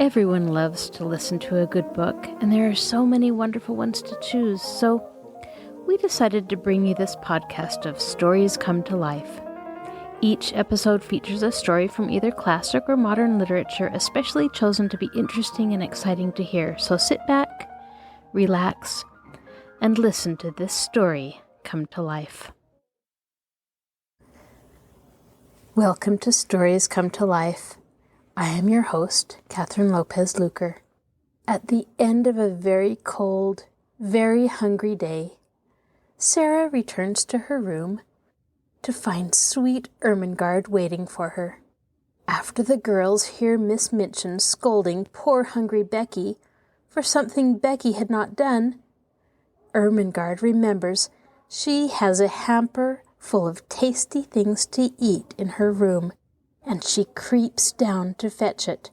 Everyone loves to listen to a good book, and there are so many wonderful ones to choose, so we decided to bring you this podcast of Stories Come to Life. Each episode features a story from either classic or modern literature, especially chosen to be interesting and exciting to hear. So sit back, relax, and listen to this story come to life. Welcome to Stories Come to Life. I am your host, Kathryn Lopez Luker. At the end of a very cold, very hungry day, Sara returns to her room to find sweet Ermengarde waiting for her. After the girls hear Miss Minchin scolding poor hungry Becky for something Becky had not done, Ermengarde remembers she has a hamper full of tasty things to eat in her room, and she creeps down to fetch it.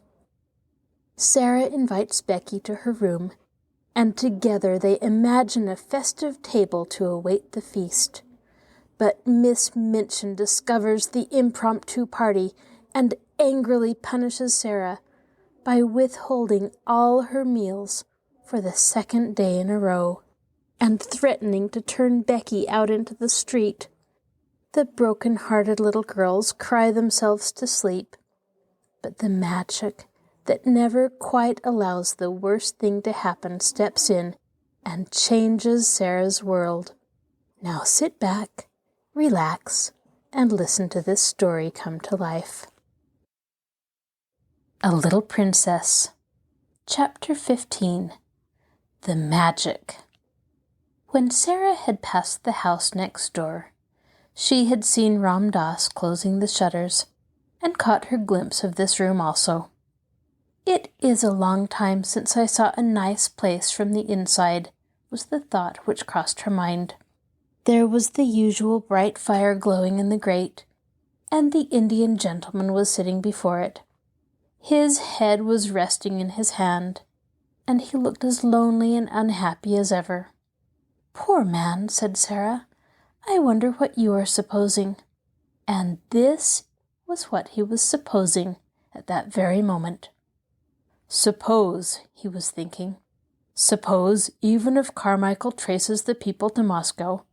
Sara invites Becky to her room, and together they imagine a festive table to await the feast. But Miss Minchin discovers the impromptu party and angrily punishes Sara by withholding all her meals for the second day in a row, and threatening to turn Becky out into the street. The brokenhearted little girls cry themselves to sleep, but the magic that never quite allows the worst thing to happen steps in and changes Sara's world. Now sit back, relax, and listen to this story come to life. A Little Princess, Chapter 15, The Magic. When Sara had passed the house next door, she had seen Ram Dass closing the shutters, and caught her glimpse of this room also. "It is a long time since I saw a nice place from the inside," was the thought which crossed her mind. There was the usual bright fire glowing in the grate, and the Indian gentleman was sitting before it. His head was resting in his hand, and he looked as lonely and unhappy as ever. "Poor man," said Sara, "I wonder what you are supposing." And this was what he was supposing at that very moment. Suppose, he was thinking, suppose even if Carmichael traces the people to Moscow,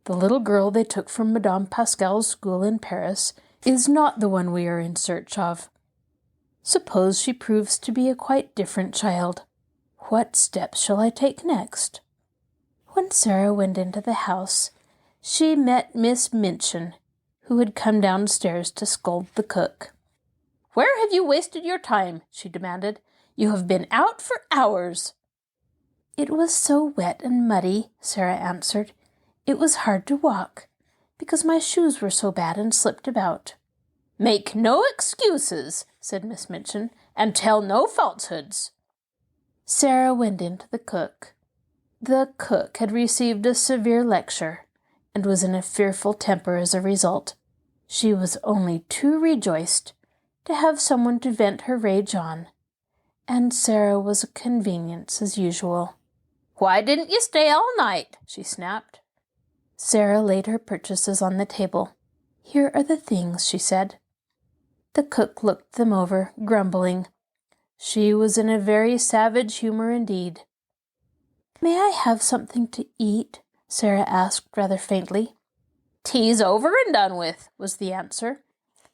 the little girl they took from Madame Pascal's school in Paris is not the one we are in search of. Suppose she proves to be a quite different child. What steps shall I take next? When Sara went into the house, she met Miss Minchin, who had come downstairs to scold the cook. "Where have you wasted your time?" she demanded. "You have been out for hours." "It was so wet and muddy," Sara answered. "It was hard to walk, because my shoes were so bad and slipped about." "Make no excuses," said Miss Minchin, "and tell no falsehoods." Sara went in to the cook. The cook had received a severe lecture, and was in a fearful temper as a result. She was only too rejoiced to have someone to vent her rage on, and Sara was a convenience as usual. "Why didn't you stay all night?" she snapped. Sara laid her purchases on the table. "Here are the things," she said. The cook looked them over, grumbling. She was in a very savage humor indeed. "May I have something to eat?" Sara asked rather faintly. "Tea's over and done with," was the answer.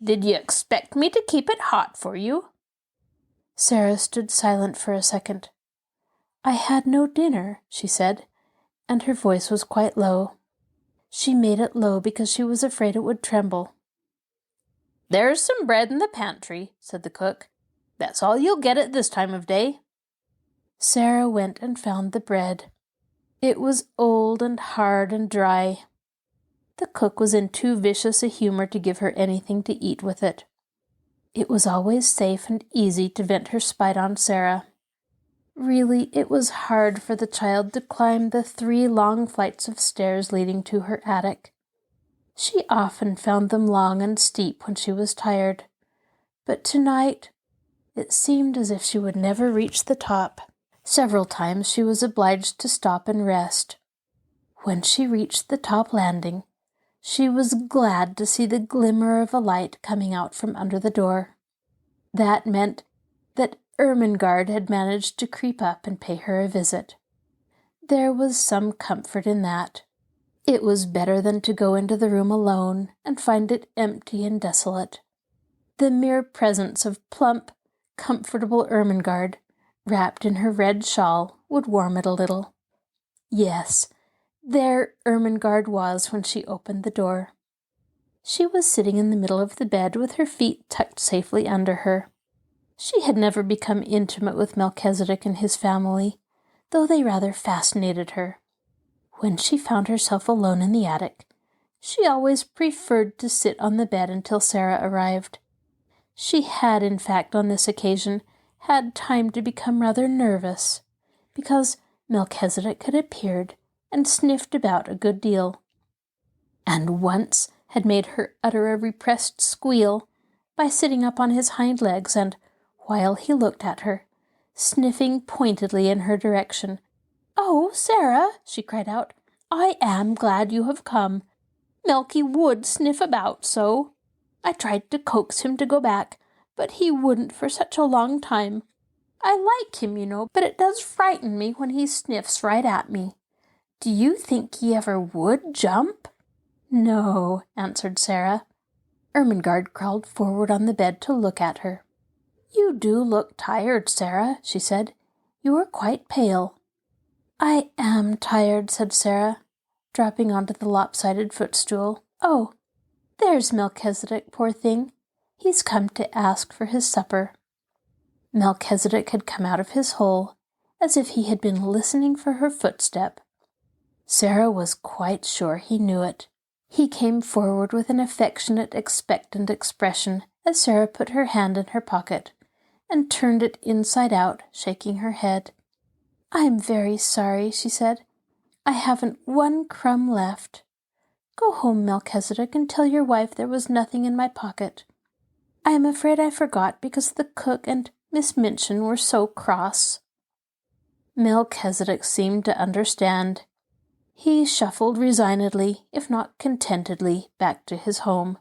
"Did you expect me to keep it hot for you?" Sara stood silent for a second. "I had no dinner," she said, and her voice was quite low. She made it low because she was afraid it would tremble. "There's some bread in the pantry," said the cook. "That's all you'll get at this time of day." Sara went and found the bread. It was old and hard and dry. The cook was in too vicious a humor to give her anything to eat with it. It was always safe and easy to vent her spite on Sara. Really, it was hard for the child to climb the 3 long flights of stairs leading to her attic. She often found them long and steep when she was tired, but tonight it seemed as if she would never reach the top. Several times she was obliged to stop and rest. When she reached the top landing, she was glad to see the glimmer of a light coming out from under the door. That meant that Ermengarde had managed to creep up and pay her a visit. There was some comfort in that. It was better than to go into the room alone and find it empty and desolate. The mere presence of plump, comfortable Ermengarde, wrapped in her red shawl, would warm it a little. Yes, there Ermengarde was when she opened the door. She was sitting in the middle of the bed with her feet tucked safely under her. She had never become intimate with Melchizedek and his family, though they rather fascinated her. When she found herself alone in the attic, she always preferred to sit on the bed until Sara arrived. She had, in fact, on this occasion, had time to become rather nervous, because Melchizedek had appeared and sniffed about a good deal, and once had made her utter a repressed squeal by sitting up on his hind legs and, while he looked at her, sniffing pointedly in her direction. "Oh, Sara," she cried out, "I am glad you have come. Melky would sniff about so. I tried to coax him to go back, but he wouldn't for such a long time. I like him, you know, but it does frighten me when he sniffs right at me. Do you think he ever would jump?" "No," answered Sara. Ermengarde crawled forward on the bed to look at her. "You do look tired, Sara," she said. "You are quite pale." "I am tired," said Sara, dropping onto the lopsided footstool. "Oh, there's Melchizedek, poor thing. He's come to ask for his supper." Melchizedek had come out of his hole, as if he had been listening for her footstep. Sara was quite sure he knew it. He came forward with an affectionate, expectant expression as Sara put her hand in her pocket and turned it inside out, shaking her head. "I'm very sorry," she said. "I haven't one crumb left. Go home, Melchizedek, and tell your wife there was nothing in my pocket. I am afraid I forgot because the cook and Miss Minchin were so cross." Melchizedek seemed to understand. He shuffled resignedly, if not contentedly, back to his home.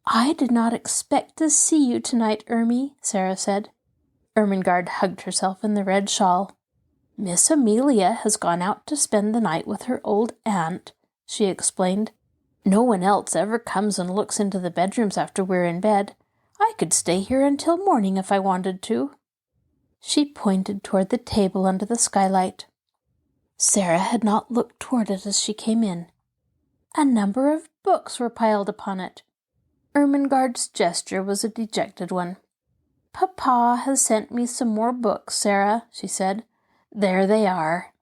"I did not expect to see you tonight, Ermy," Sara said. Ermengarde hugged herself in the red shawl. "Miss Amelia has gone out to spend the night with her old aunt," she explained. "No one else ever comes and looks into the bedrooms after we're in bed. I could stay here until morning if I wanted to." She pointed toward the table under the skylight. Sara had not looked toward it as she came in. A number of books were piled upon it. Ermengarde's gesture was a dejected one. "Papa has sent me some more books, Sara," she said. "There they are."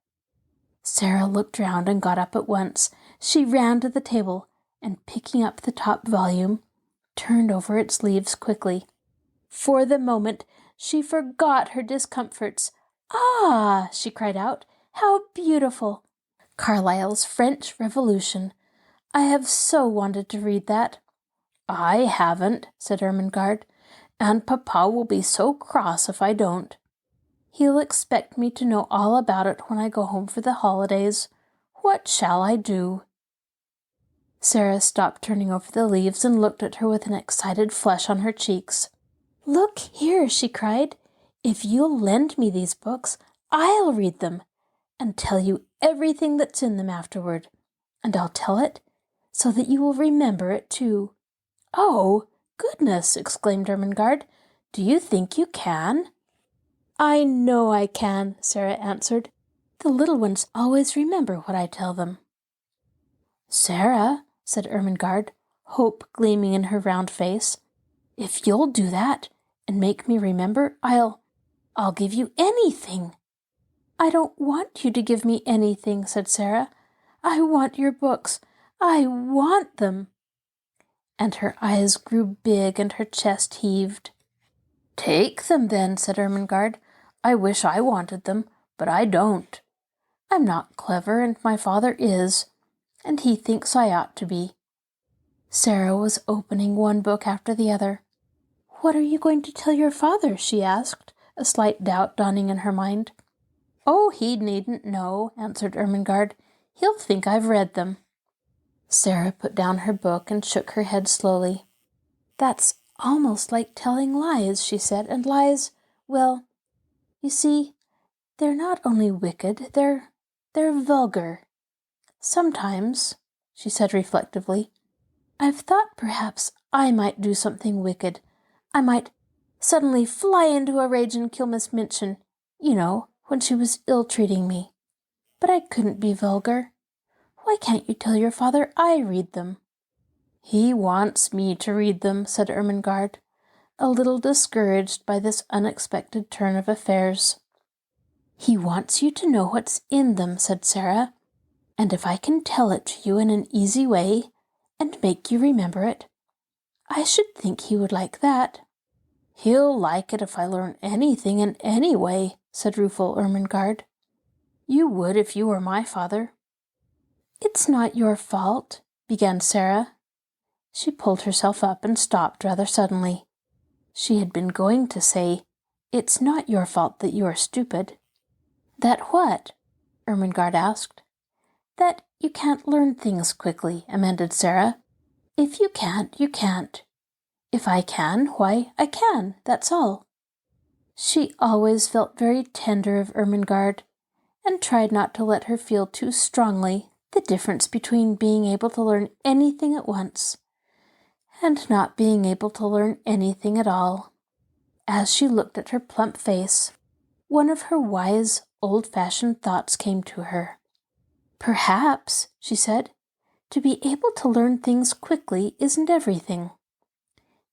Sara looked round and got up at once. She ran to the table and, picking up the top volume, turned over its leaves quickly. For the moment, she forgot her discomforts. "Ah!" she cried out. "How beautiful! Carlyle's French Revolution. I have so wanted to read that." "I haven't," said Ermengarde, "and Papa will be so cross if I don't. He'll expect me to know all about it when I go home for the holidays. What shall I do?" Sara stopped turning over the leaves and looked at her with an excited flush on her cheeks. "Look here," she cried. "If you'll lend me these books, I'll read them and tell you everything that's in them afterward. And I'll tell it so that you will remember it too." "Oh, goodness!" exclaimed Ermengarde. "Do you think you can?" "I know I can," Sara answered. "The little ones always remember what I tell them." "Sara," said Ermengarde, hope gleaming in her round face, "if you'll do that and make me remember, I'll give you anything." "I don't want you to give me anything," said Sara. "I want your books. I want them." And her eyes grew big and her chest heaved. "Take them then," said Ermengarde. "I wish I wanted them, but I don't. I'm not clever, and my father is, and he thinks I ought to be." Sara was opening one book after the other. "What are you going to tell your father?" she asked, a slight doubt dawning in her mind. "Oh, he needn't know," answered Ermengarde. "He'll think I've read them." Sara put down her book and shook her head slowly. "That's almost like telling lies," she said, "and lies, Well, you see, they're not only wicked, they're vulgar. Sometimes, she said reflectively, I've thought perhaps I might do something wicked. I might suddenly fly into a rage and kill Miss Minchin, when she was ill-treating me. But I couldn't be vulgar. Why can't you tell your father I read them? He wants me to read them, said Ermengarde, a little discouraged by this unexpected turn of affairs. He wants you to know what's in them, said Sara, and if I can tell it to you in an easy way, and make you remember it, I should think he would like that. He'll like it if I learn anything in any way, said rueful Ermengarde. You would if you were my father. It's not your fault, began Sara. She pulled herself up and stopped rather suddenly. She had been going to say, It's not your fault that you are stupid. That what? Ermengarde asked. That you can't learn things quickly, amended Sara. If you can't, you can't. If I can, why, I can, that's all. She always felt very tender of Ermengarde, and tried not to let her feel too strongly the difference between being able to learn anything at once and not being able to learn anything at all. As she looked at her plump face, one of her wise, old-fashioned thoughts came to her. Perhaps, she said, to be able to learn things quickly isn't everything.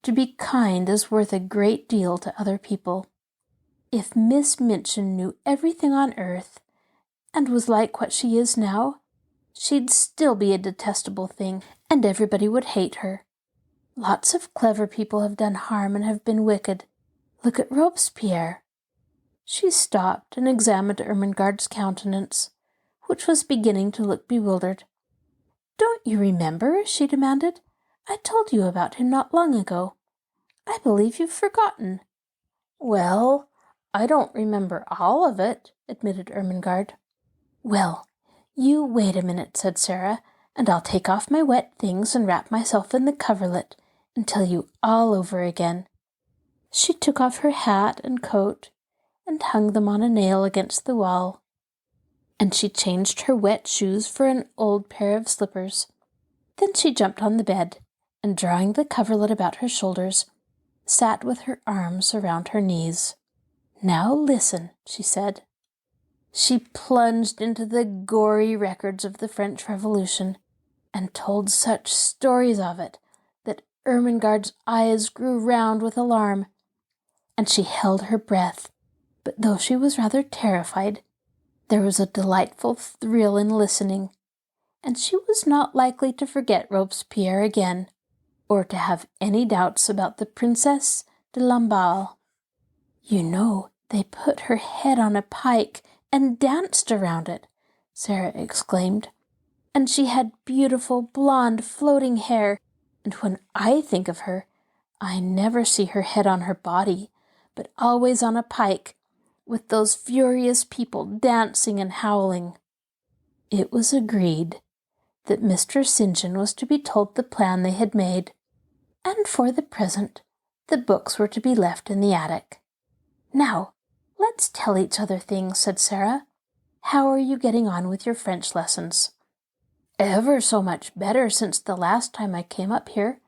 To be kind is worth a great deal to other people. If Miss Minchin knew everything on earth, and was like what she is now, she'd still be a detestable thing, and everybody would hate her. Lots of clever people have done harm and have been wicked. Look at Robespierre. She stopped and examined Ermengarde's countenance, which was beginning to look bewildered. Don't you remember? She demanded. I told you about him not long ago. I believe you've forgotten. Well, I don't remember all of it, admitted Ermengarde. Well, you wait a minute, said Sara, and I'll take off my wet things and wrap myself in the coverlet and tell you all over again. She took off her hat and coat and hung them on a nail against the wall. And she changed her wet shoes for an old pair of slippers. Then she jumped on the bed, and drawing the coverlet about her shoulders, sat with her arms around her knees. Now listen, she said. She plunged into the gory records of the French Revolution, and told such stories of it that Ermengarde's eyes grew round with alarm, and she held her breath, but though she was rather terrified, there was a delightful thrill in listening, and she was not likely to forget Robespierre again, or to have any doubts about the Princess de Lamballe. You know, they put her head on a pike and danced around it, Sara exclaimed, and she had beautiful blonde floating hair, and when I think of her, I never see her head on her body, but always on a pike, with those furious people dancing and howling. It was agreed that Mr. St. John was to be told the plan they had made, and for the present the books were to be left in the attic. Now, let's tell each other things, said Sara. How are you getting on with your French lessons? Ever so much better since the last time I came up here,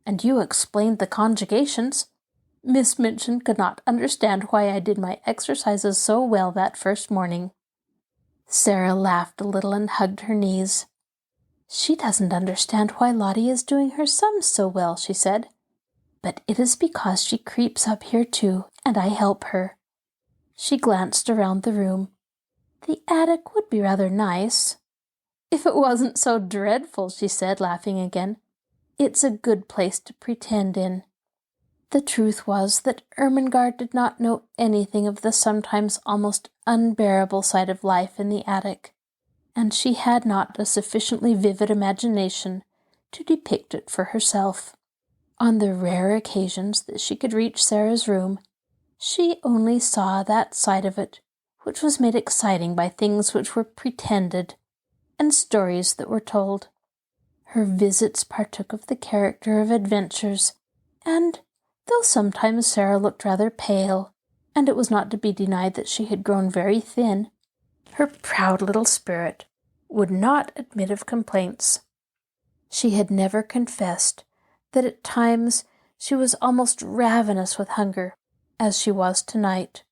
and you explained the conjugations. Miss Minchin could not understand why I did my exercises so well that first morning. Sara laughed a little and hugged her knees. She doesn't understand why Lottie is doing her sums so well, she said. But it is because she creeps up here too, and I help her. She glanced around the room. The attic would be rather nice. If it wasn't so dreadful, she said, laughing again. It's a good place to pretend in. The truth was that Ermengarde did not know anything of the sometimes almost unbearable side of life in the attic, and she had not a sufficiently vivid imagination to depict it for herself. On the rare occasions that she could reach Sara's room, she only saw that side of it which was made exciting by things which were pretended and stories that were told. Her visits partook of the character of adventures, and though sometimes Sara looked rather pale, and it was not to be denied that she had grown very thin. Her proud little spirit would not admit of complaints. She had never confessed that at times she was almost ravenous with hunger, as she was tonight.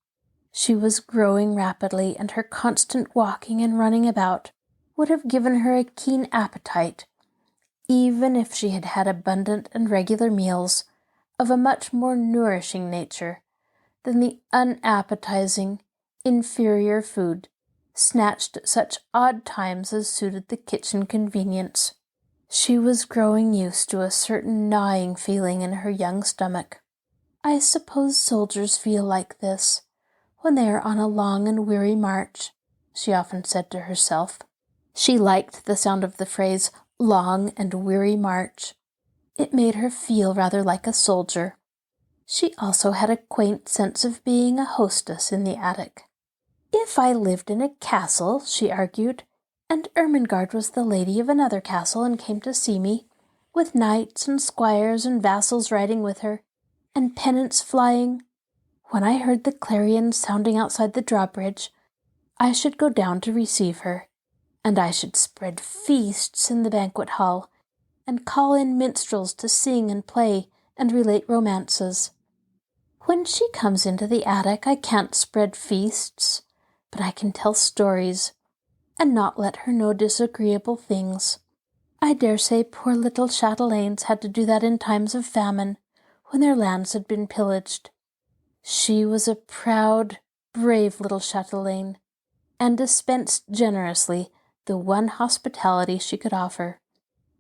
She was growing rapidly, and her constant walking and running about would have given her a keen appetite, even if she had had abundant and regular meals of a much more nourishing nature than the unappetizing, inferior food snatched at such odd times as suited the kitchen convenience. She was growing used to a certain gnawing feeling in her young stomach. I suppose soldiers feel like this when they are on a long and weary march, she often said to herself. She liked the sound of the phrase long and weary march. It made her feel rather like a soldier. She also had a quaint sense of being a hostess in the attic. If I lived in a castle, she argued, and Ermengarde was the lady of another castle and came to see me, with knights and squires and vassals riding with her, and pennants flying, when I heard the clarions sounding outside the drawbridge, I should go down to receive her, and I should spread feasts in the banquet hall, and call in minstrels to sing and play and relate romances. When she comes into the attic, I can't spread feasts, but I can tell stories, and not let her know disagreeable things. I dare say poor little chatelaines had to do that in times of famine, when their lands had been pillaged. She was a proud, brave little chatelaine, and dispensed generously the one hospitality she could offer.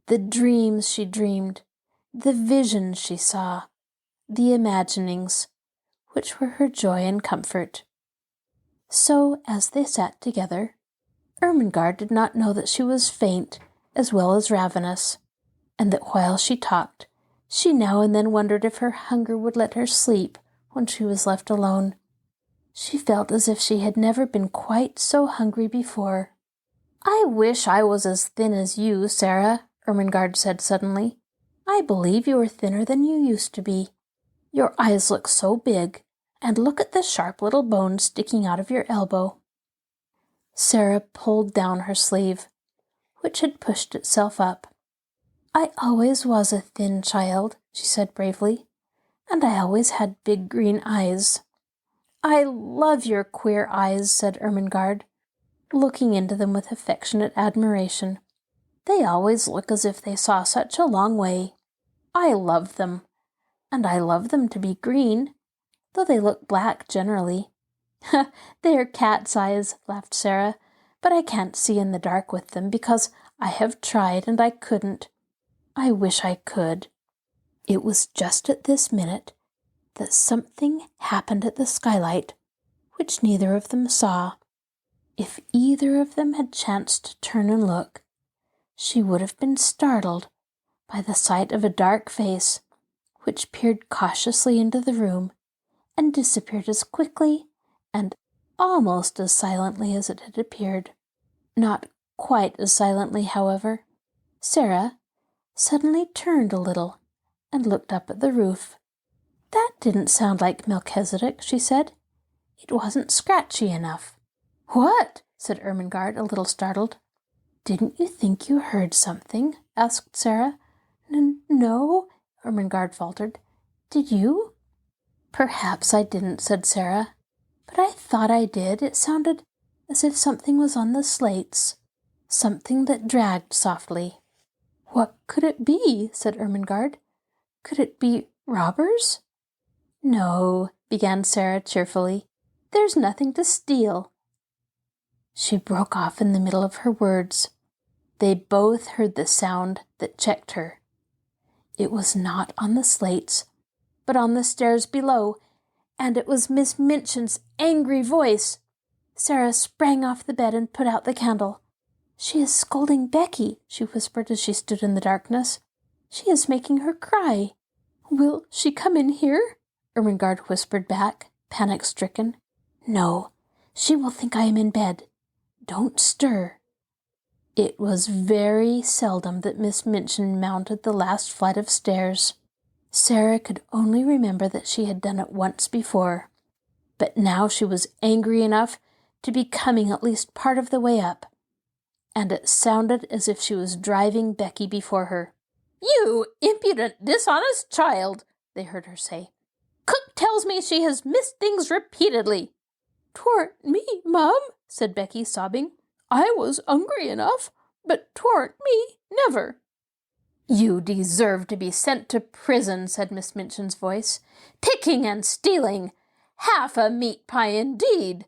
The dreams she dreamed, the visions she saw, the imaginings, which were her joy and comfort. So, as they sat together, Ermengarde did not know that she was faint as well as ravenous, and that while she talked, she now and then wondered if her hunger would let her sleep when she was left alone. She felt as if she had never been quite so hungry before. "I wish I was as thin as you, Sara," Ermengarde said suddenly. "I believe you are thinner than you used to be. Your eyes look so big, and look at the sharp little bone sticking out of your elbow." Sara pulled down her sleeve, which had pushed itself up. "I always was a thin child," she said bravely, "and I always had big green eyes." "I love your queer eyes," said Ermengarde, looking into them with affectionate admiration. "They always look as if they saw such a long way. I love them, and I love them to be green, though they look black generally." "They are cat's eyes," laughed Sara, "but I can't see in the dark with them, because I have tried and I couldn't. I wish I could." It was just at this minute that something happened at the skylight which neither of them saw. If either of them had chanced to turn and look, she would have been startled by the sight of a dark face which peered cautiously into the room and disappeared as quickly and almost as silently as it had appeared. Not quite as silently, however. Sara suddenly turned a little and looked up at the roof. "That didn't sound like Melchizedek," she said. "It wasn't scratchy enough." "What?" said Ermengarde, a little startled. "Didn't you think you heard something?" asked Sara. No," Ermengarde faltered. "Did you?" "Perhaps I didn't," said Sara. "But I thought I did. It sounded as if something was on the slates, something that dragged softly." "What could it be?" said Ermengarde. "Could it be robbers?" "No," began Sara cheerfully. "There's nothing to steal." She broke off in the middle of her words. They both heard the sound that checked her. It was not on the slates, but on the stairs below, and it was Miss Minchin's angry voice. Sara sprang off the bed and put out the candle. "She is scolding Becky," she whispered as she stood in the darkness. "She is making her cry." "Will she come in here?" Ermengarde whispered back, panic-stricken. "No, she will think I am in bed. Don't stir." It was very seldom that Miss Minchin mounted the last flight of stairs. Sara could only remember that she had done it once before. but now she was angry enough to be coming at least part of the way up, and it sounded as if she was driving Becky before her. "You impudent, dishonest child," they heard her say. "Cook tells me she has missed things repeatedly." "'Twarn't me, Mum," said Becky, sobbing. "I was hungry enough, but 'twarn't me, never." "You deserve to be sent to prison," said Miss Minchin's voice. "Picking and stealing! Half a meat pie indeed!"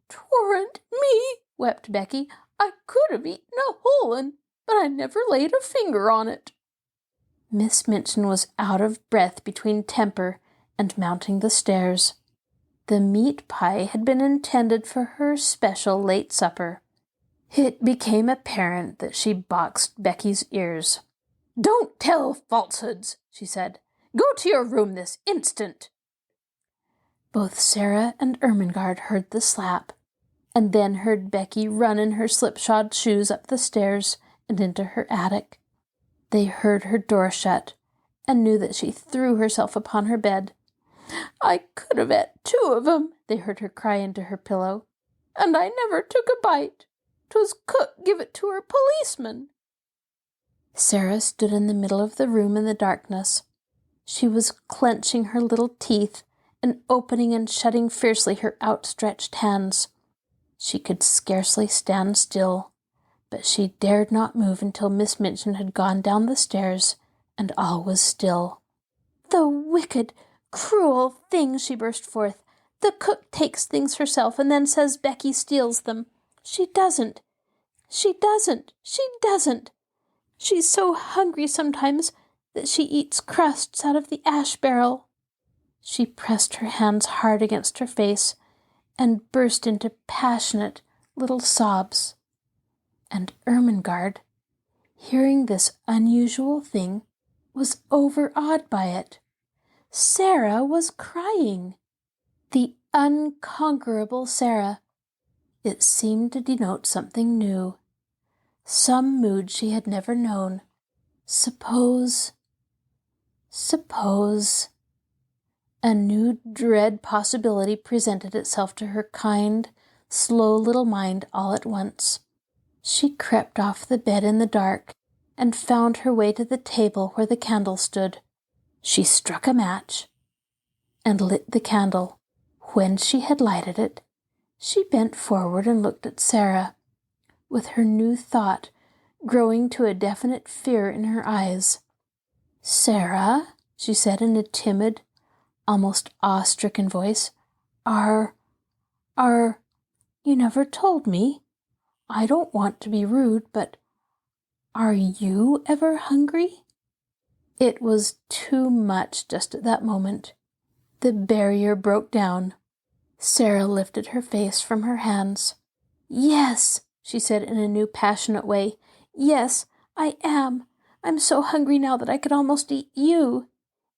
"'Twarn't me," wept Becky. "I could have eaten a whole 'un, but I never laid a finger on it." Miss Minchin was out of breath between temper and mounting the stairs. The meat pie had been intended for her special late supper. It became apparent that she boxed Becky's ears. "Don't tell falsehoods," she said. "Go to your room this instant." Both Sara and Ermengarde heard the slap, and then heard Becky run in her slipshod shoes up the stairs and into her attic. They heard her door shut, and knew that she threw herself upon her bed. "I could have ate 2 of 'em," they heard her cry into her pillow, "and I never took a bite. 'Twas cook give it to her policeman." Sara stood in the middle of the room in the darkness. She was clenching her little teeth and opening and shutting fiercely her outstretched hands. She could scarcely stand still, but she dared not move until Miss Minchin had gone down the stairs and all was still. "The wicked, cruel thing," she burst forth. "The cook takes things herself and then says Becky steals them. She doesn't. She doesn't. She doesn't. She's so hungry sometimes that she eats crusts out of the ash barrel." She pressed her hands hard against her face and burst into passionate little sobs. And Ermengarde, hearing this unusual thing, was overawed by it. Sara was crying. The unconquerable Sara. It seemed to denote something new, some mood she had never known. Suppose... A new dread possibility presented itself to her kind, slow little mind all at once. She crept off the bed in the dark and found her way to the table where the candle stood. She struck a match and lit the candle. When she had lighted it, she bent forward and looked at Sara, with her new thought growing to a definite fear in her eyes. "Sara," she said in a timid, almost awe-stricken voice, Are, you never told me. I don't want to be rude, but are you ever hungry?" It was too much just at that moment. The barrier broke down. Sara lifted her face from her hands. "Yes," she said in a new passionate way. "Yes, I am. I'm so hungry now that I could almost eat you.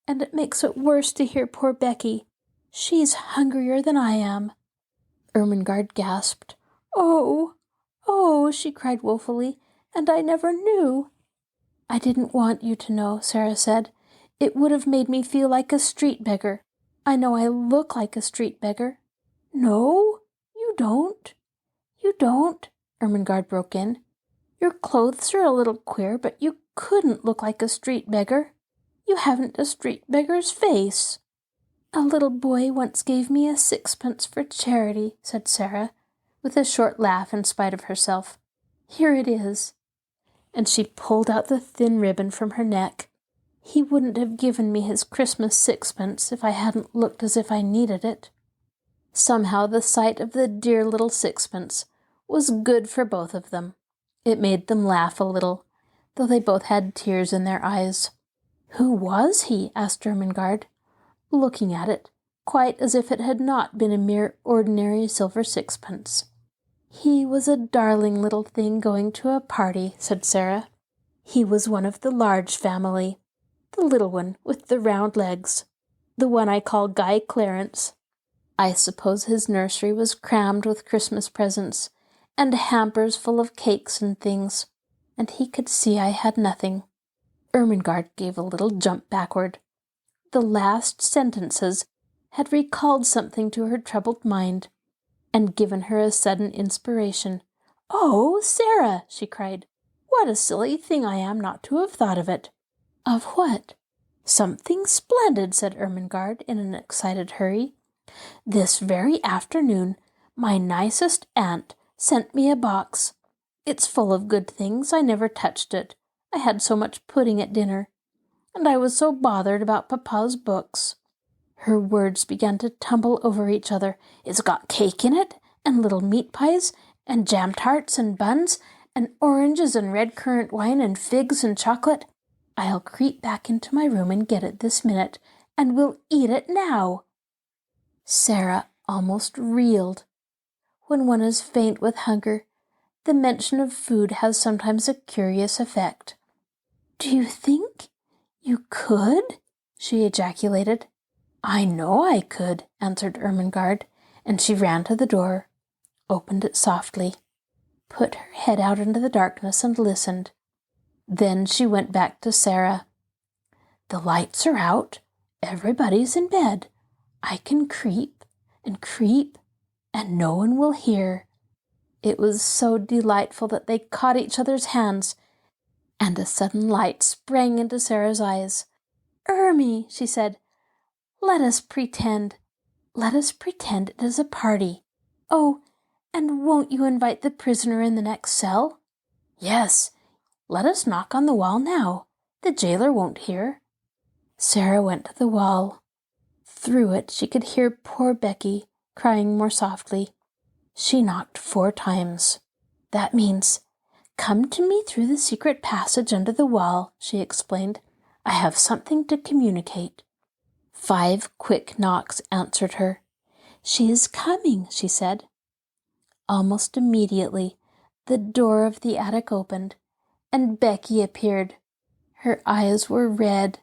And it makes it worse to hear poor Becky. She's hungrier than I am." Ermengarde gasped. Oh, she cried woefully, "and I never knew." "I didn't want you to know," Sara said. "It would have made me feel like a street beggar. I know I look like a street beggar." "No, you don't. You don't," Ermengarde broke in. "Your clothes are a little queer, but you couldn't look like a street beggar. You haven't a street beggar's face." "A little boy once gave me a 6pence for charity," said Sara, with a short laugh in spite of herself. "Here it is." And she pulled out the thin ribbon from her neck. "He wouldn't have given me his Christmas 6pence if I hadn't looked as if I needed it." Somehow the sight of the dear little 6pence was good for both of them. It made them laugh a little, though they both had tears in their eyes. "Who was he?" asked Ermengarde, looking at it, quite as if it had not been a mere ordinary silver 6pence. "He was a darling little thing going to a party," said Sara. "He was one of the large family, the little one with the round legs, the one I call Guy Clarence. I suppose his nursery was crammed with Christmas presents, and hampers full of cakes and things, and he could see I had nothing." Ermengarde gave a little jump backward. The last sentences had recalled something to her troubled mind and given her a sudden inspiration. "Oh, Sara," she cried, "what a silly thing I am not to have thought of it." "Of what?" "Something splendid," said Ermengarde in an excited hurry. "This very afternoon my nicest aunt sent me a box. It's full of good things. I never touched it. I had so much pudding at dinner. And I was so bothered about Papa's books." Her words began to tumble over each other. "It's got cake in it, and little meat pies, and jam tarts and buns, and oranges and red currant wine and figs and chocolate. I'll creep back into my room and get it this minute, and we'll eat it now." Sara almost reeled. When one is faint with hunger, the mention of food has sometimes a curious effect. "Do you think you could?" she ejaculated. "I know I could," answered Ermengarde, and she ran to the door, opened it softly, put her head out into the darkness and listened. Then she went back to Sara. "The lights are out. Everybody's in bed. I can creep, and no one will hear." It was so delightful that they caught each other's hands, and a sudden light sprang into Sara's eyes. "Ermy," she said, let us pretend it is a party. Oh, and won't you invite the prisoner in the next cell?" "Yes, let us knock on the wall now. The jailer won't hear." Sara went to the wall. Through it she could hear poor Becky crying more softly. She knocked 4 times. "That means, 'Come to me through the secret passage under the wall,'" she explained. "I have something to communicate." 5 quick knocks answered her. "She is coming," she said. Almost immediately, the door of the attic opened, and Becky appeared. Her eyes were red,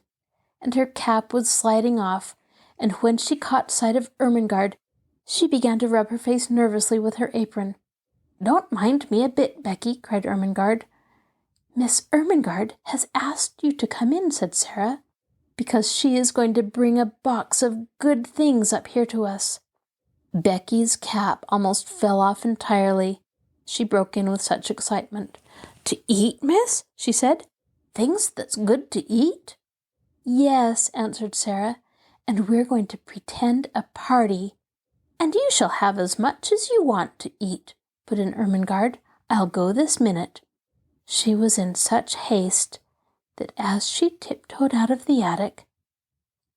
and her cap was sliding off, and when she caught sight of Ermengarde, she began to rub her face nervously with her apron. "Don't mind me a bit, Becky," cried Ermengarde. "Miss Ermengarde has asked you to come in," said Sara, "because she is going to bring a box of good things up here to us." Becky's cap almost fell off entirely. She broke in with such excitement. "To eat, miss?" she said. "Things that's good to eat?" "Yes," answered Sara, "and we're going to pretend a party." "And you shall have as much as you want to eat," put in Ermengarde. "I'll go this minute." She was in such haste that as she tiptoed out of the attic,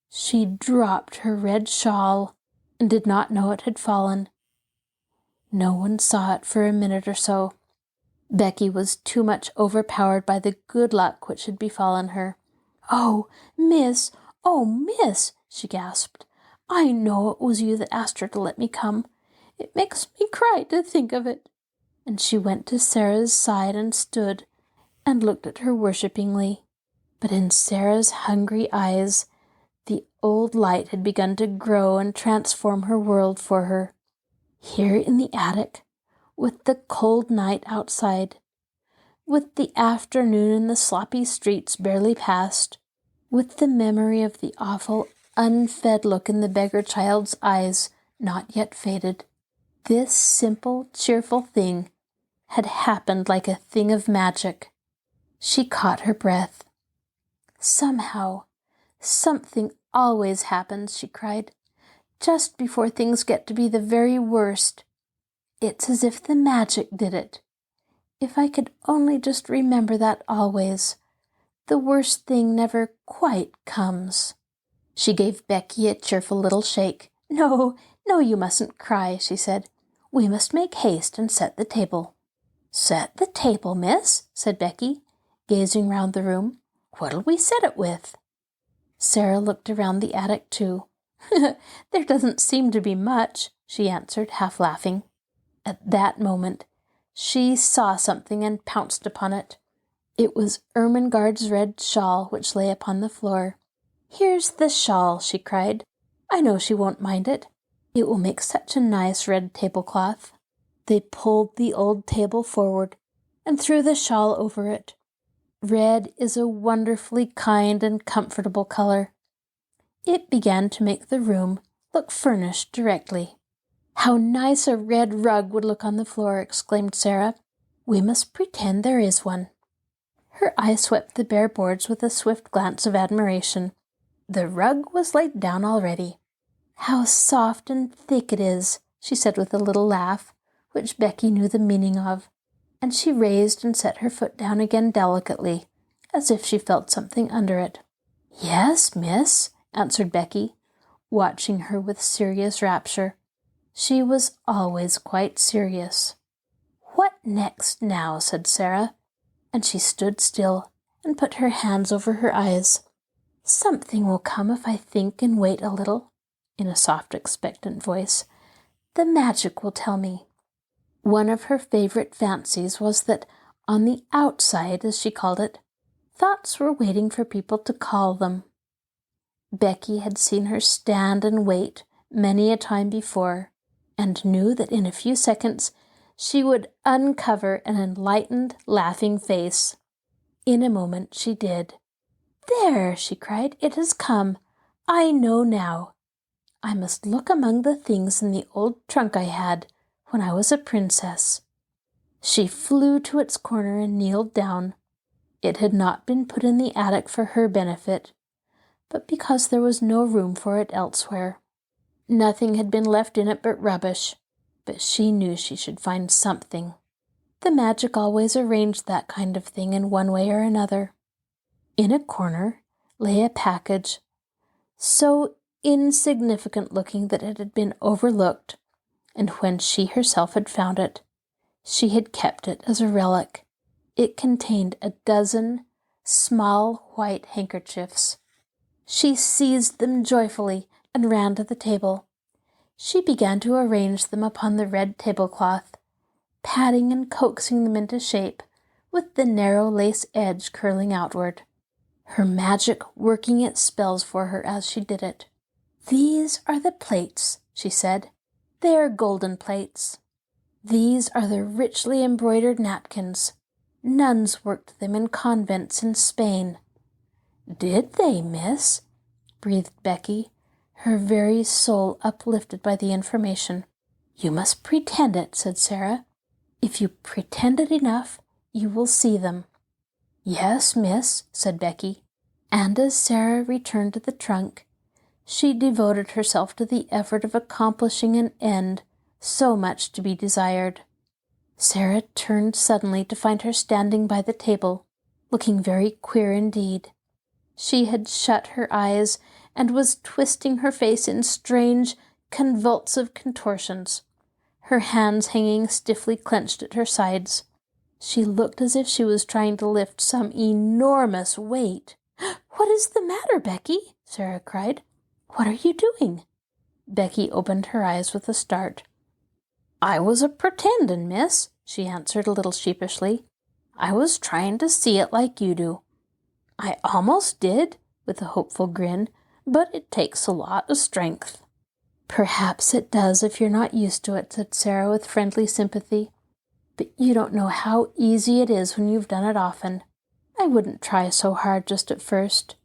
she dropped her red shawl and did not know it had fallen. No one saw it for a minute or so. Becky was too much overpowered by the good luck which had befallen her. Oh, miss," she gasped. "I know it was you that asked her to let me come. It makes me cry to think of it." And she went to Sara's side and stood and looked at her worshippingly. But in Sara's hungry eyes, the old light had begun to grow and transform her world for her. Here in the attic, with the cold night outside, with the afternoon and the sloppy streets barely past, with the memory of the awful, unfed look in the beggar child's eyes not yet faded, this simple, cheerful thing had happened like a thing of magic. She caught her breath. "Somehow, something always happens," she cried, "just before things get to be the very worst. It's as if the magic did it. If I could only just remember that always, the worst thing never quite comes." She gave Becky a cheerful little shake. No, you mustn't cry," she said. "We must make haste and set the table." "Set the table, miss?" said Becky, gazing round the room. "What'll we set it with?" Sara looked around the attic too. "There doesn't seem to be much," she answered, half laughing. At that moment, she saw something and pounced upon it. It was Ermengarde's red shawl which lay upon the floor. "Here's the shawl," she cried. "I know she won't mind it. It will make such a nice red tablecloth." They pulled the old table forward and threw the shawl over it. Red is a wonderfully kind and comfortable color. It began to make the room look furnished directly. "How nice a red rug would look on the floor," exclaimed Sara. "We must pretend there is one." Her eye swept the bare boards with a swift glance of admiration. The rug was laid down already. "How soft and thick it is," she said with a little laugh, which Becky knew the meaning of, and she raised and set her foot down again delicately, as if she felt something under it. "Yes, miss," answered Becky, watching her with serious rapture. She was always quite serious. "What next now?" said Sara, and she stood still and put her hands over her eyes. "Something will come if I think and wait a little," in a soft, expectant voice. "The magic will tell me." One of her favorite fancies was that on the outside, as she called it, thoughts were waiting for people to call them. Becky had seen her stand and wait many a time before, and knew that in a few seconds she would uncover an enlightened, laughing face. In a moment she did. "There!" she cried. "It has come. I know now. I must look among the things in the old trunk I had when I was a princess." She flew to its corner and kneeled down. It had not been put in the attic for her benefit, but because there was no room for it elsewhere. Nothing had been left in it but rubbish, but she knew she should find something. The magic always arranged that kind of thing in one way or another. In a corner lay a package, so insignificant-looking that it had been overlooked, and when she herself had found it, she had kept it as a relic. It contained 12 small white handkerchiefs. She seized them joyfully and ran to the table. She began to arrange them upon the red tablecloth, patting and coaxing them into shape, with the narrow lace edge curling outward, her magic working its spells for her as she did it. "These are the plates," she said. "They are golden plates. These are the richly embroidered napkins. Nuns worked them in convents in Spain." "Did they, miss?" breathed Becky, her very soul uplifted by the information. "You must pretend it," said Sara. "If you pretend it enough, you will see them." "Yes, miss," said Becky, and as Sara returned to the trunk, she devoted herself to the effort of accomplishing an end so much to be desired. Sara turned suddenly to find her standing by the table, looking very queer indeed. She had shut her eyes and was twisting her face in strange, convulsive contortions, her hands hanging stiffly clenched at her sides. She looked as if she was trying to lift some enormous weight. "What is the matter, Becky?" Sara cried. "What are you doing?" Becky opened her eyes with a start. "I was a-pretendin', miss," she answered a little sheepishly. "I was trying to see it like you do. I almost did," with a hopeful grin, "but it takes a lot of strength." "Perhaps it does if you're not used to it," said Sara with friendly sympathy. "But you don't know how easy it is when you've done it often. I wouldn't try so hard just at first.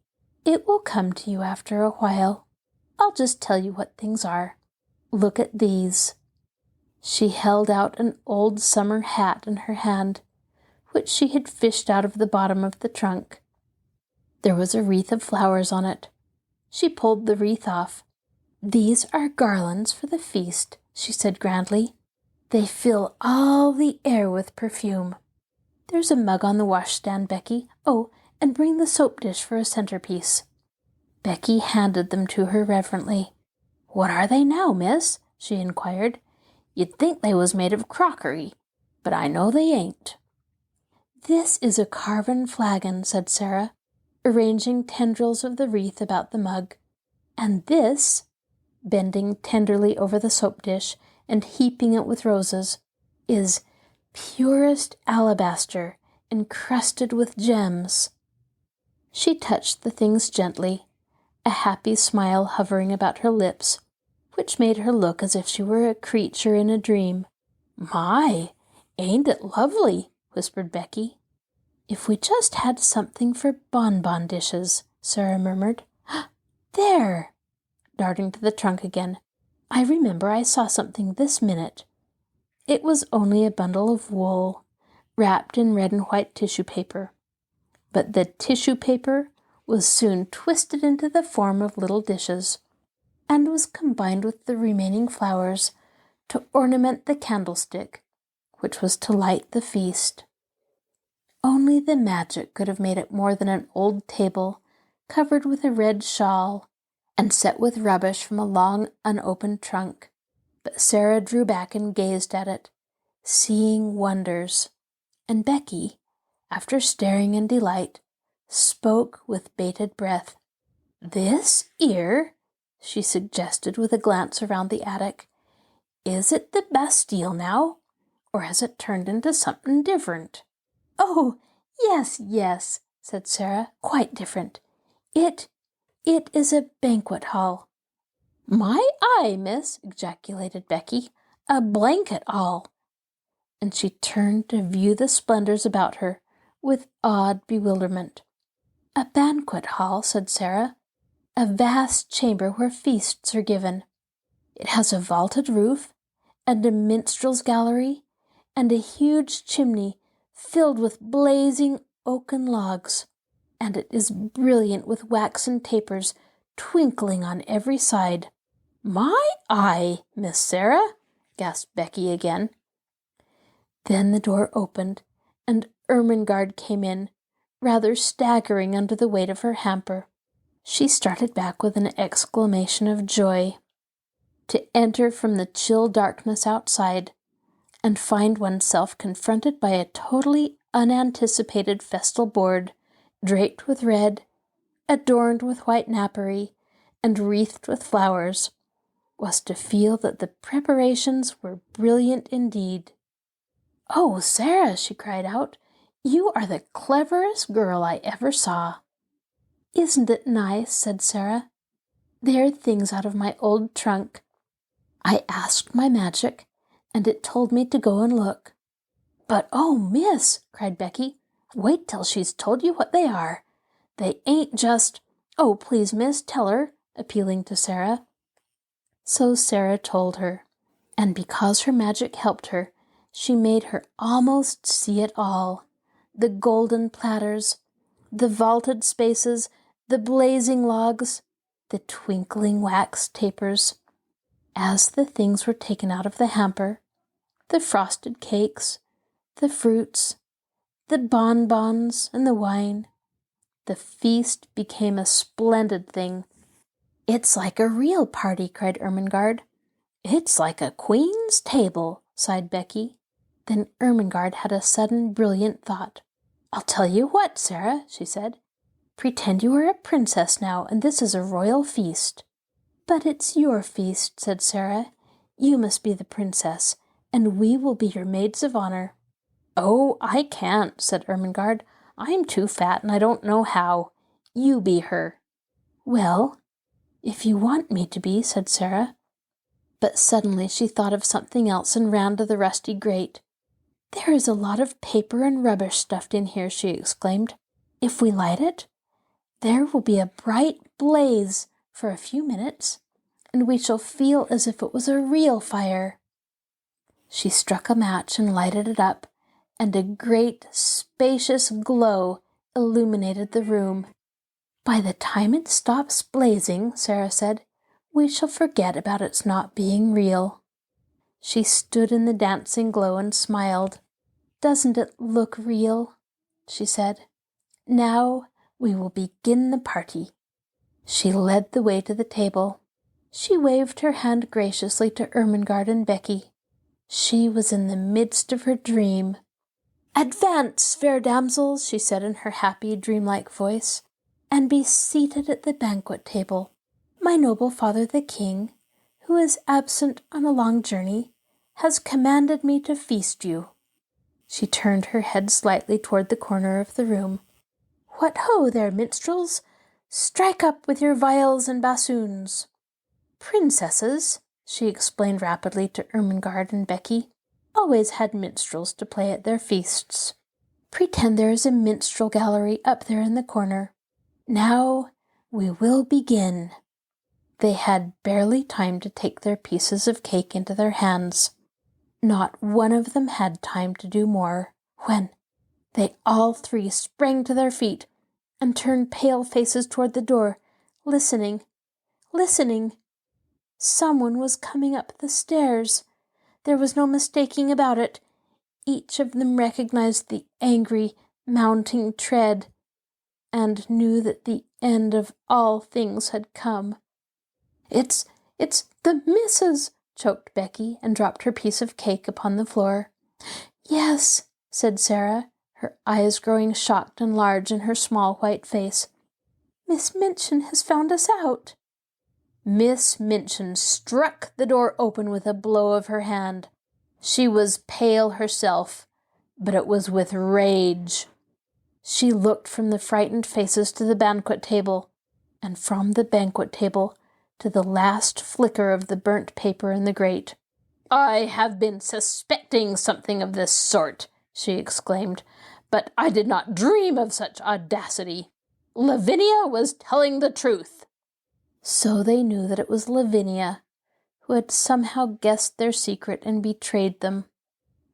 It will come to you after a while. I'll just tell you what things are. Look at these." She held out an old summer hat in her hand, which she had fished out of the bottom of the trunk. There was a wreath of flowers on it. She pulled the wreath off. "These are garlands for the feast," she said grandly. "They fill all the air with perfume. There's a mug on the washstand, Becky. Oh, and bring the soap dish for a centerpiece." Becky handed them to her reverently. "What are they now, miss?" she inquired. "You'd think they was made of crockery, but I know they ain't." "This is a carven flagon," said Sara, arranging tendrils of the wreath about the mug. "And this," bending tenderly over the soap dish and heaping it with roses, "is purest alabaster encrusted with gems." She touched the things gently, a happy smile hovering about her lips, which made her look as if she were a creature in a dream. "My, ain't it lovely?" whispered Becky. "If we just had something for bonbon dishes," Sara murmured. "There!" darting to the trunk again. "I remember I saw something this minute." It was only a bundle of wool, wrapped in red and white tissue paper. But the tissue paper was soon twisted into the form of little dishes, and was combined with the remaining flowers to ornament the candlestick, which was to light the feast. Only the magic could have made it more than an old table covered with a red shawl and set with rubbish from a long unopened trunk. But Sara drew back and gazed at it, seeing wonders, and Becky, after staring in delight, spoke with bated breath. "This 'ere," she suggested with a glance around the attic, "is it the Bastille now, or has it turned into something different?" "Oh, yes," said Sara, "quite different. It is a banquet hall." "My eye, miss," ejaculated Becky, "a blanket hall." And she turned to view the splendors about her with awed bewilderment. "A banquet hall," said Sara, "a vast chamber where feasts are given. It has a vaulted roof, and a minstrel's gallery, and a huge chimney filled with blazing oaken logs, and it is brilliant with waxen tapers twinkling on every side." "My eye, Miss Sara," gasped Becky again. Then the door opened, and Ermengarde came in, rather staggering under the weight of her hamper. She started back with an exclamation of joy. To enter from the chill darkness outside and find oneself confronted by a totally unanticipated festal board, draped with red, adorned with white napery, and wreathed with flowers, was to feel that the preparations were brilliant indeed. "Oh, Sara," she cried out, "you are the cleverest girl I ever saw." "Isn't it nice?" said Sara. "They are things out of my old trunk. I asked my magic, and it told me to go and look." "But oh, miss," cried Becky, "wait till she's told you what they are. They ain't just—" "Oh, please, miss, tell her," appealing to Sara. So Sara told her, and because her magic helped her, she made her almost see it all. The golden platters, the vaulted spaces, the blazing logs, the twinkling wax tapers. As the things were taken out of the hamper, the frosted cakes, the fruits, the bonbons, and the wine, the feast became a splendid thing. "It's like a real party," cried Ermengarde. "It's like a queen's table," sighed Becky. Then Ermengarde had a sudden brilliant thought. "I'll tell you what, Sara," she said. "Pretend you are a princess now, and this is a royal feast." "But it's your feast," said Sara. "You must be the princess, and we will be your maids of honor." "Oh, I can't," said Ermengarde. "I'm too fat, and I don't know how. You be her." "Well, if you want me to be," said Sara. But suddenly she thought of something else and ran to the rusty grate. "There is a lot of paper and rubbish stuffed in here," she exclaimed. "If we light it, there will be a bright blaze for a few minutes, and we shall feel as if it was a real fire." She struck a match and lighted it up, and a great, spacious glow illuminated the room. "By the time it stops blazing," Sara said, "we shall forget about its not being real." She stood in the dancing glow and smiled. "Doesn't it look real?" she said. "Now we will begin the party." She led the way to the table. She waved her hand graciously to Ermengarde and Becky. She was in the midst of her dream. "Advance, fair damsels," she said in her happy, dreamlike voice, "and be seated at the banquet table. My noble father the king, who is absent on a long journey, has commanded me to feast you." She turned her head slightly toward the corner of the room. "What ho there, minstrels! Strike up with your viols and bassoons." Princesses, she explained rapidly to Ermengarde and Becky, always had minstrels to play at their feasts. "Pretend there is a minstrel gallery up there in the corner. Now we will begin." They had barely time to take their pieces of cake into their hands. Not one of them had time to do more, when they all three sprang to their feet and turned pale faces toward the door, listening. Someone was coming up the stairs. There was no mistaking about it. Each of them recognized the angry, mounting tread, and knew that the end of all things had come. It's the missus," choked Becky, and dropped her piece of cake upon the floor. "Yes," said Sara, her eyes growing shocked and large in her small white face. "Miss Minchin has found us out." Miss Minchin struck the door open with a blow of her hand. She was pale herself, but it was with rage. She looked from the frightened faces to the banquet table, and from the banquet table to the last flicker of the burnt paper in the grate. "I have been suspecting something of this sort," she exclaimed, "but I did not dream of such audacity. Lavinia was telling the truth." So they knew that it was Lavinia who had somehow guessed their secret and betrayed them.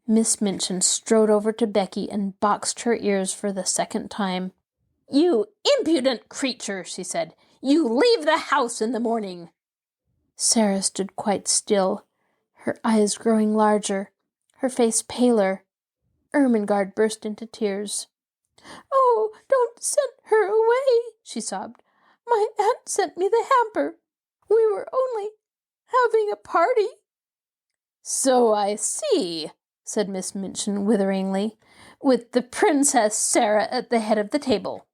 Miss Minchin strode over to Becky and boxed her ears for the second time. "You impudent creature," she said. "You leave the house in the morning." Sara stood quite still, her eyes growing larger, her face paler. Ermengarde burst into tears. "Oh, don't send her away," she sobbed. "My aunt sent me the hamper. We were only having a party." "So I see," said Miss Minchin witheringly, "with the Princess Sara at the head of the table."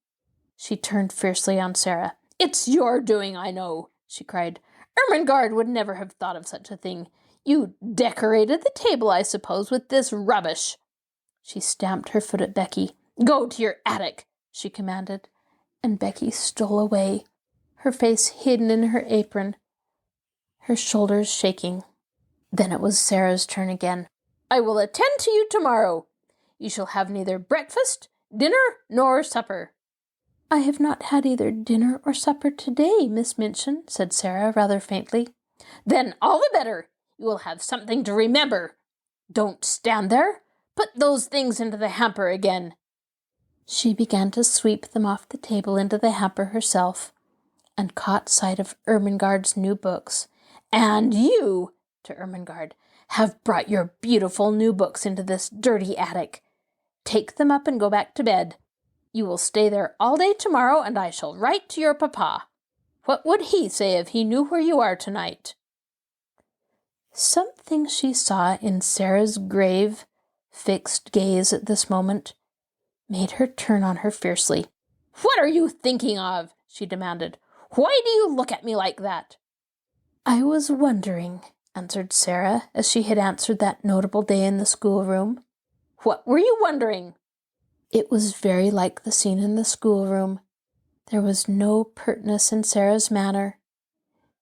She turned fiercely on Sara. "It's your doing, I know," she cried. "Ermengarde would never have thought of such a thing. You decorated the table, I suppose, with this rubbish." She stamped her foot at Becky. "Go to your attic," she commanded, and Becky stole away, her face hidden in her apron, her shoulders shaking. Then it was Sara's turn again. "I will attend to you tomorrow. You shall have neither breakfast, dinner, nor supper." "I have not had either dinner or supper today, Miss Minchin," said Sara rather faintly. "Then all the better. You will have something to remember. Don't stand there. Put those things into the hamper again." She began to sweep them off the table into the hamper herself, and caught sight of Ermengarde's new books. "And you," to Ermengarde, "have brought your beautiful new books into this dirty attic. Take them up and go back to bed. You will stay there all day tomorrow, and I shall write to your papa. What would he say if he knew where you are tonight?" Something she saw in Sara's grave, fixed gaze at this moment made her turn on her fiercely. "What are you thinking of?" she demanded. "Why do you look at me like that?" "I was wondering," answered Sara, as she had answered that notable day in the schoolroom. "What were you wondering?" It was very like the scene in the schoolroom. There was no pertness in Sara's manner.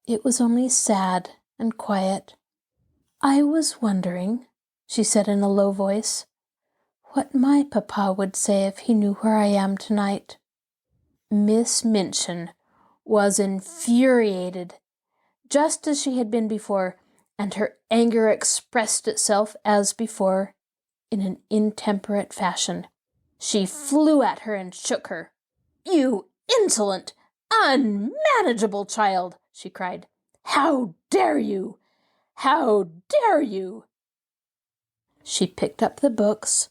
It was only sad and quiet. "I was wondering," she said in a low voice, "what my papa would say if he knew where I am tonight." Miss Minchin was infuriated, just as she had been before, and her anger expressed itself as before in an intemperate fashion. She flew at her and shook her. "You insolent, unmanageable child!" she cried. "How dare you? How dare you?" She picked up the books,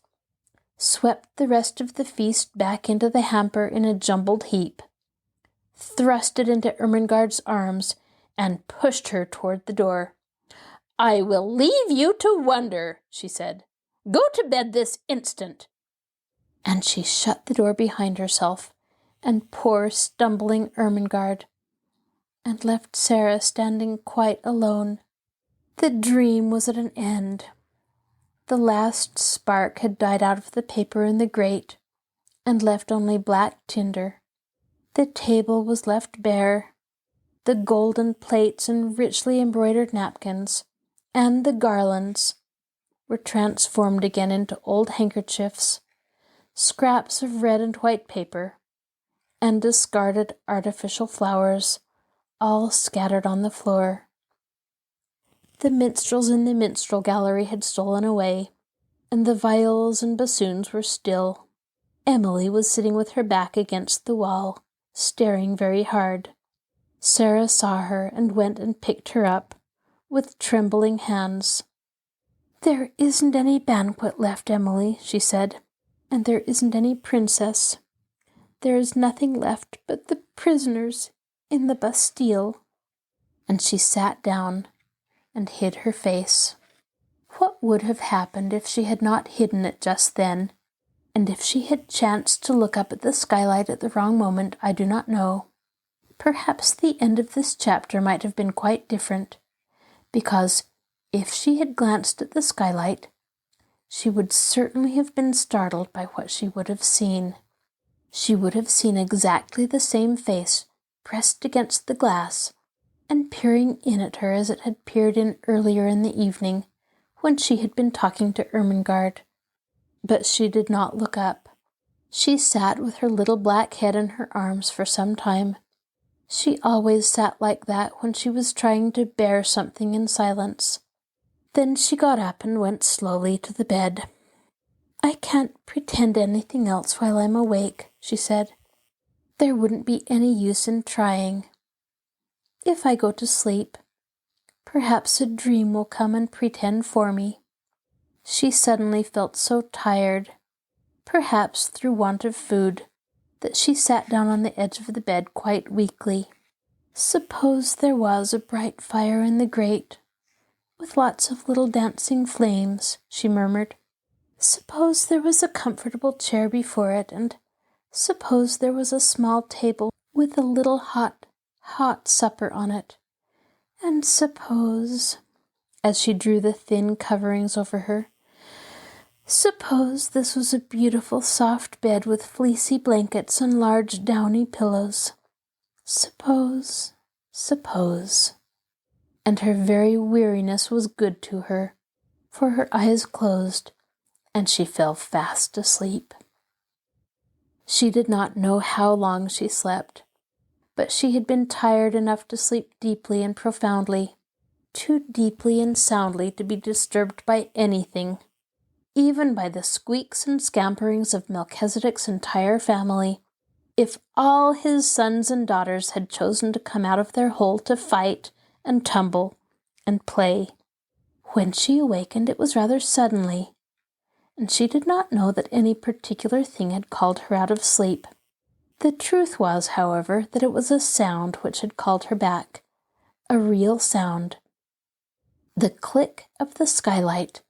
swept the rest of the feast back into the hamper in a jumbled heap, thrust it into Ermengarde's arms, and pushed her toward the door. "I will leave you to wonder," she said. "Go to bed this instant." And she shut the door behind herself and poor stumbling Ermengarde, and left Sara standing quite alone. The dream was at an end. The last spark had died out of the paper in the grate, and left only black tinder. The table was left bare. The golden plates and richly embroidered napkins, and the garlands, were transformed again into old handkerchiefs, scraps of red and white paper, and discarded artificial flowers, all scattered on the floor. The minstrels in the minstrel gallery had stolen away, and the viols and bassoons were still. Emily was sitting with her back against the wall, staring very hard. Sara saw her and went and picked her up, with trembling hands. "There isn't any banquet left, Emily," she said, "and there isn't any princess. There is nothing left but the prisoners in the Bastille." And she sat down and hid her face. What would have happened if she had not hidden it just then, and if she had chanced to look up at the skylight at the wrong moment, I do not know. Perhaps the end of this chapter might have been quite different, because if she had glanced at the skylight, she would certainly have been startled by what she would have seen. She would have seen exactly the same face pressed against the glass and peering in at her as it had peered in earlier in the evening when she had been talking to Ermengarde. But she did not look up. She sat with her little black head in her arms for some time. She always sat like that when she was trying to bear something in silence. Then she got up and went slowly to the bed. "I can't pretend anything else while I'm awake," she said. "There wouldn't be any use in trying. If I go to sleep, perhaps a dream will come and pretend for me." She suddenly felt so tired, perhaps through want of food, that she sat down on the edge of the bed quite weakly. Suppose there was a bright fire in the grate, with lots of little dancing flames, she murmured. Suppose there was a comfortable chair before it, and suppose there was a small table with a little hot supper on it. And suppose, as she drew the thin coverings over her, suppose this was a beautiful soft bed with fleecy blankets and large downy pillows. Suppose. And her very weariness was good to her, for her eyes closed, and she fell fast asleep. She did not know how long she slept, but she had been tired enough to sleep deeply and profoundly, too deeply and soundly to be disturbed by anything, even by the squeaks and scamperings of Melchizedek's entire family. If all his sons and daughters had chosen to come out of their hole to fight and tumble and play. When she awakened, it was rather suddenly, and she did not know that any particular thing had called her out of sleep. The truth was, however, that it was a sound which had called her back, a real sound. The click of the skylight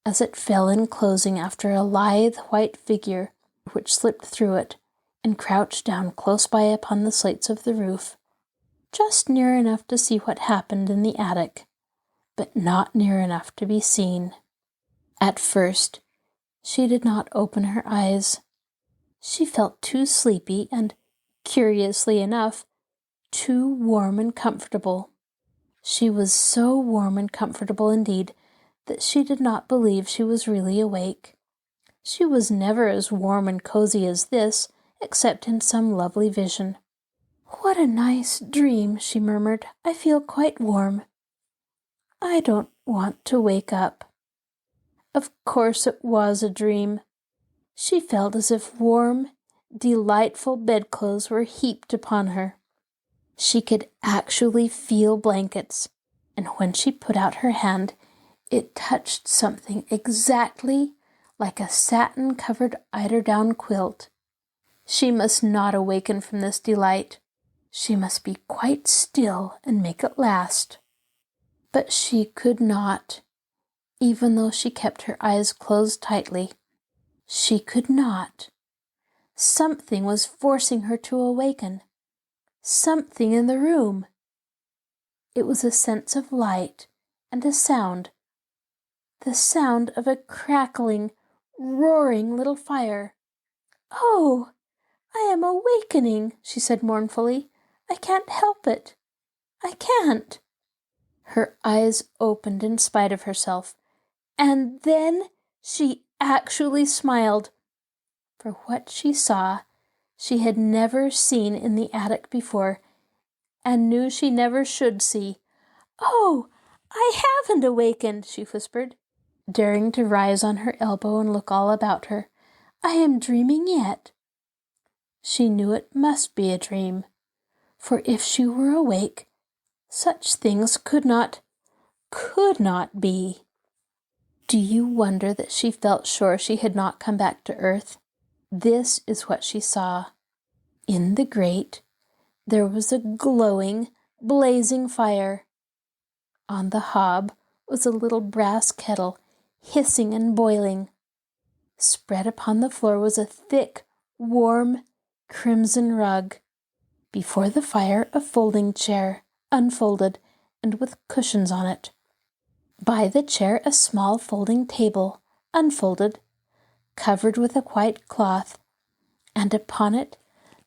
as it fell in closing after a lithe white figure which slipped through it and crouched down close by upon the slates of the roof, just near enough to see what happened in the attic, but not near enough to be seen. At first, she did not open her eyes. She felt too sleepy and, curiously enough, too warm and comfortable. She was so warm and comfortable indeed that she did not believe she was really awake. She was never as warm and cozy as this, except in some lovely vision. "What a nice dream," she murmured. "I feel quite warm. I don't want to wake up." Of course it was a dream. She felt as if warm, delightful bedclothes were heaped upon her. She could actually feel blankets, and when she put out her hand, it touched something exactly like a satin-covered eiderdown quilt. She must not awaken from this delight. She must be quite still and make it last. But she could not, even though she kept her eyes closed tightly. She could not. Something was forcing her to awaken. Something in the room. It was a sense of light and a sound. The sound of a crackling, roaring little fire. "Oh, I am awakening," she said mournfully. "I can't help it. I can't." Her eyes opened in spite of herself, and then she actually smiled. For what she saw, she had never seen in the attic before, and knew she never should see. "Oh, I haven't awakened," she whispered, daring to rise on her elbow and look all about her. "I am dreaming yet." She knew it must be a dream, for if she were awake, such things could not be. Do you wonder that she felt sure she had not come back to earth? This is what she saw. In the grate, there was a glowing, blazing fire. On the hob was a little brass kettle, hissing and boiling. Spread upon the floor was a thick, warm, crimson rug. Before the fire, a folding chair, unfolded and with cushions on it. By the chair, a small folding table, unfolded, covered with a white cloth, and upon it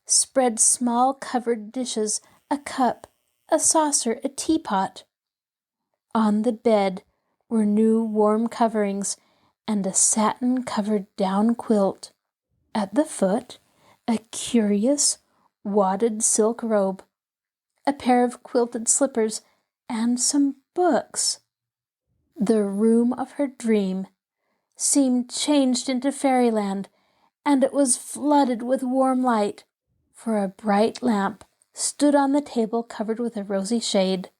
spread small covered dishes, a cup, a saucer, a teapot. On the bed were new warm coverings and a satin-covered down quilt. At the foot, a curious, wadded silk robe, a pair of quilted slippers, and some books. The room of her dream seemed changed into fairyland, and it was flooded with warm light, for a bright lamp stood on the table covered with a rosy shade.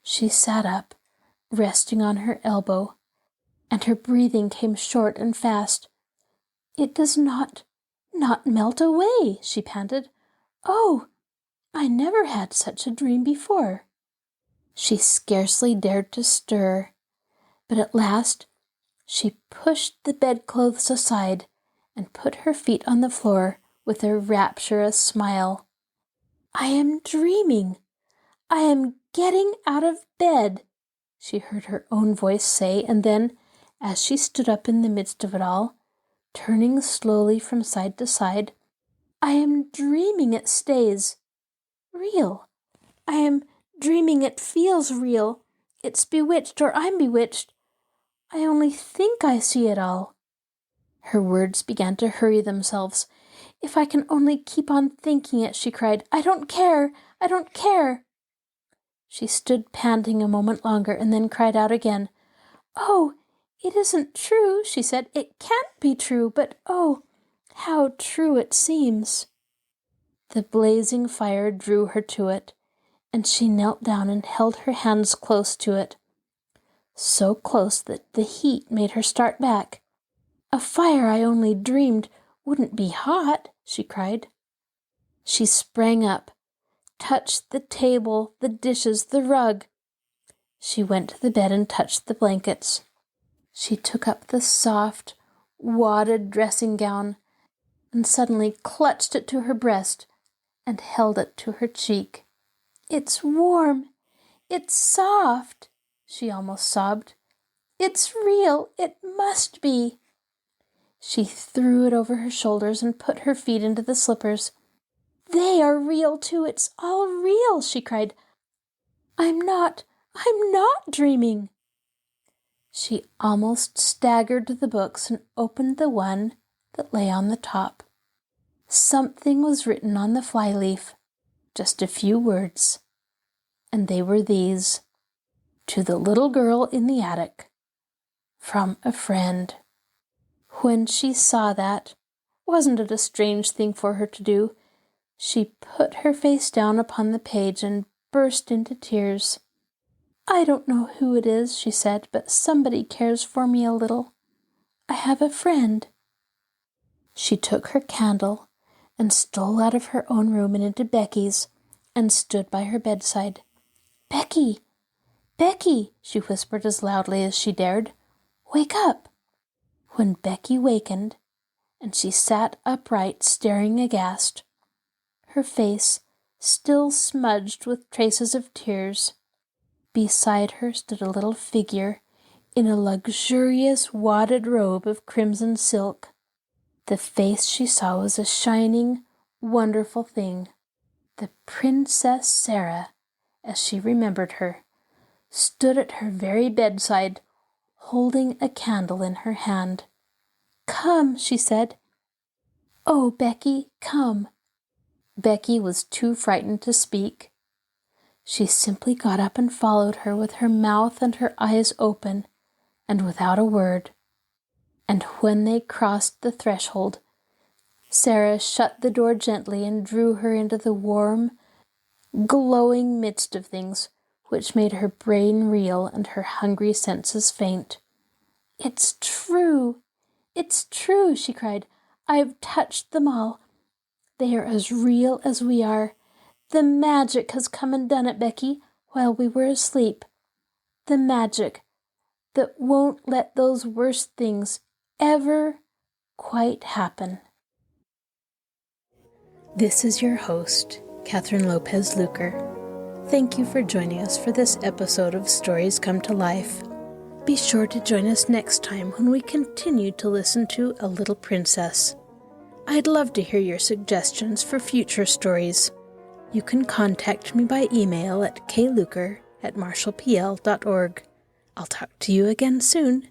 She sat up, resting on her elbow, and her breathing came short and fast. "It does not melt away," she panted. "Oh, I never had such a dream before." She scarcely dared to stir, but at last she pushed the bedclothes aside and put her feet on the floor with a rapturous smile. "I am dreaming. I am getting out of bed," she heard her own voice say, and then, as she stood up in the midst of it all, turning slowly from side to side, "I am dreaming it stays. Real. I am dreaming it feels real. It's bewitched, or I'm bewitched. I only think I see it all." Her words began to hurry themselves. "If I can only keep on thinking it," she cried. "I don't care. I don't care." She stood panting a moment longer and then cried out again. "Oh, it isn't true," she said. "It can't be true, but oh, how true it seems." The blazing fire drew her to it, and she knelt down and held her hands close to it, so close that the heat made her start back. "A fire I only dreamed wouldn't be hot," she cried. She sprang up, touched the table, the dishes, the rug. She went to the bed and touched the blankets. She took up the soft, wadded dressing gown and suddenly clutched it to her breast and held it to her cheek. "It's warm. It's soft," she almost sobbed. "It's real. It must be." She threw it over her shoulders and put her feet into the slippers. "They are real too. It's all real," she cried. I'm not dreaming." She almost staggered to the books and opened the one that lay on the top. Something was written on the flyleaf, just a few words, and they were these: "To the little girl in the attic, from a friend." When she saw that, wasn't it a strange thing for her to do? She put her face down upon the page and burst into tears. "I don't know who it is," she said, "but somebody cares for me a little. I have a friend." She took her candle and stole out of her own room and into Becky's and stood by her bedside. "Becky, Becky," she whispered as loudly as she dared. "Wake up." When Becky wakened, and she sat upright, staring aghast, her face still smudged with traces of tears, beside her stood a little figure in a luxurious wadded robe of crimson silk. The face she saw was a shining, wonderful thing. The Princess Sara, as she remembered her, stood at her very bedside, holding a candle in her hand. "Come," she said. "Oh, Becky, come." Becky was too frightened to speak. She simply got up and followed her with her mouth and her eyes open, and without a word. And when they crossed the threshold, Sara shut the door gently and drew her into the warm, glowing midst of things which made her brain reel and her hungry senses faint. "It's true! It's true!" she cried. "I've touched them all. They are as real as we are. The magic has come and done it, Becky, while we were asleep. The magic that won't let those worst things ever quite happen." This is your host, Kathryn Lopez Luker. Thank you for joining us for this episode of Stories Come to Life. Be sure to join us next time when we continue to listen to A Little Princess. I'd love to hear your suggestions for future stories. You can contact me by email at kluker@marshallpl.org. I'll talk to you again soon.